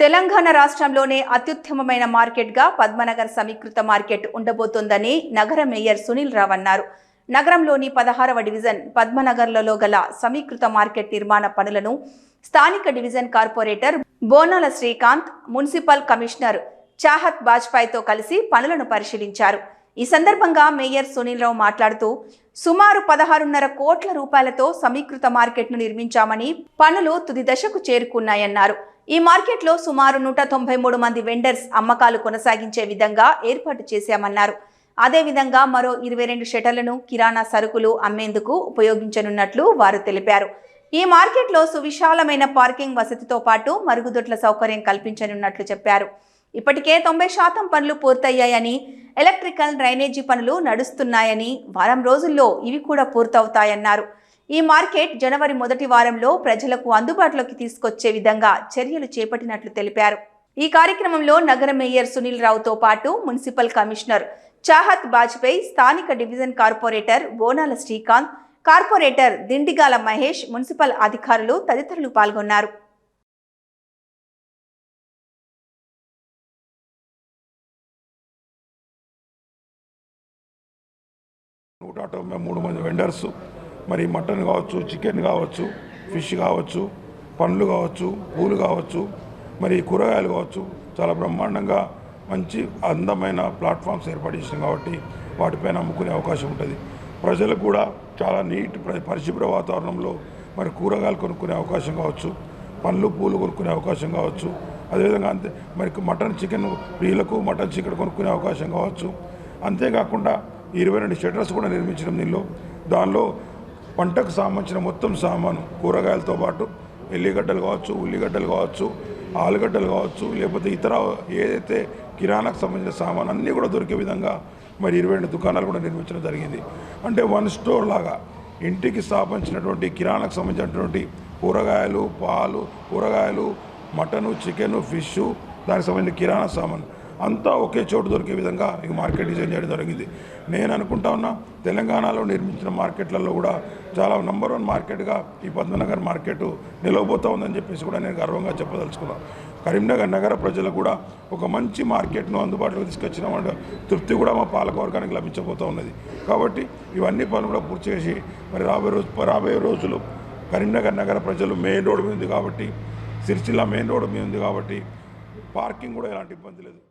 తెలంగాణ రాష్ట్రంలోనే అత్యుత్తమమైన మార్కెట్గా పద్మనగర్ సమీకృత మార్కెట్ ఉండబోతోందని నగర మేయర్ సునీల్ రావు అన్నారు. నగరంలోని 16వ డివిజన్ పద్మనగర్లలో గల సమీకృత మార్కెట్ నిర్మాణ పనులను స్థానిక డివిజన్ కార్పొరేటర్ బోనాల శ్రీకాంత్, మున్సిపల్ కమిషనర్ చాహత్ బాజ్పాయ్తో కలిసి పనులను పరిశీలించారు. ఈ సందర్భంగా మేయర్ సునీల్ రావు మాట్లాడుతూ సుమారు 16.5 కోట్ల రూపాయలతో సమీకృత మార్కెట్ను నిర్మించామని, పనులు తుది దశకు చేరుకున్నాయన్నారు. ఈ మార్కెట్లో సుమారు 193 మంది వెండర్స్ అమ్మకాలు కొనసాగించే విధంగా ఏర్పాటు చేశామన్నారు. అదేవిధంగా మరో 22 షటర్లను కిరాణా సరుకులు అమ్మేందుకు ఉపయోగించనున్నట్లు వారు తెలిపారు. ఈ మార్కెట్లో సువిశాలమైన పార్కింగ్ వసతితో పాటు మరుగుదొడ్ల సౌకర్యం కల్పించనున్నట్లు చెప్పారు. ఇప్పటికే 90% పనులు పూర్తయ్యాయని, ఎలక్ట్రికల్, డ్రైనేజీ పనులు నడుస్తున్నాయని, వారం రోజుల్లో ఇవి కూడా పూర్తవుతాయన్నారు. ఈ మార్కెట్ జనవరి మొదటి వారంలో ప్రజలకు అందుబాటులోకి తీసుకొచ్చే విధంగా చర్యలు చేపట్టినట్లు తెలిపారు. ఈ కార్యక్రమంలో నగర మేయర్ సునీల్ రావుతో పాటు మున్సిపల్ కమిషనర్ చాహత్ బాజ్పాయ్, స్థానిక డివిజన్ కార్పొరేటర్ బోనాల శ్రీకాంత్, కార్పొరేటర్ దిండిగాల మహేష్, మున్సిపల్ అధికారులు తదితరులు పాల్గొన్నారు. 193 మంది వెండర్స్, మరి మటన్ కావచ్చు, చికెన్ కావచ్చు, ఫిష్ కావచ్చు, పండ్లు కావచ్చు, పూలు కావచ్చు, మరి కూరగాయలు కావచ్చు, చాలా బ్రహ్మాండంగా మంచి అందమైన ప్లాట్ఫామ్స్ ఏర్పాటు చేసినాం కాబట్టి వాటిపైన అమ్ముకునే అవకాశం ఉంటుంది. ప్రజలకు కూడా చాలా నీట్ పరిశుభ్ర వాతావరణంలో మరి కూరగాయలు కొనుక్కునే అవకాశం కావచ్చు, పండ్లు పూలు కొనుక్కునే అవకాశం కావచ్చు, అదేవిధంగా అంతే మరి మటన్ చికెన్ ప్రియులకు మటన్ చికెన్ కొనుక్కునే అవకాశం కావచ్చు. అంతేకాకుండా 22 షట్టర్స్ కూడా నిర్మించడం దానిలో పంటకు సంబంధించిన మొత్తం సామాను, కూరగాయలతో పాటు ఎల్లిగడ్డలు కావచ్చు, ఉల్లిగడ్డలు కావచ్చు, ఆలుగడ్డలు కావచ్చు, లేకపోతే ఇతర ఏదైతే కిరాణాకు సంబంధించిన సామాను అన్నీ కూడా దొరికే విధంగా మరి 22 దుకాణాలు కూడా నిర్మించడం జరిగింది. అంటే వన్ స్టోర్ లాగా ఇంటికి స్థాపించినటువంటి కిరాణాకు సంబంధించినటువంటి కూరగాయలు, పాలు, కూరగాయలు, మటను, చికెను, ఫిష్, దానికి సంబంధించిన కిరాణా సామాను అంతా ఒకే చోటు దొరికే విధంగా ఈ మార్కెట్ డిజైన్ చేయడం జరిగింది. నేను అనుకుంటా ఉన్నా తెలంగాణలో నిర్మించిన మార్కెట్లలో కూడా చాలా నంబర్ 1 మార్కెట్గా ఈ పద్మనగర్ మార్కెట్ నిలవబోతూ ఉందని చెప్పేసి కూడా నేను గర్వంగా చెప్పదలుచుకున్నాను. కరీంనగర్ నగర ప్రజలకు కూడా ఒక మంచి మార్కెట్ను అందుబాటులోకి తీసుకొచ్చిన తృప్తి కూడా మా పాలకవర్గానికి లభించబోతూ ఉన్నది. కాబట్టి ఇవన్నీ పనులు కూడా పూర్తి చేసి మరి రాబోయే రోజులు కరీంనగర్ నగర ప్రజలు మెయిన్ రోడ్డు మీద ఉంది కాబట్టి, సిరిసిల్ల మెయిన్ రోడ్డు మీద ఉంది కాబట్టి పార్కింగ్ కూడా ఎలాంటి ఇబ్బంది లేదు.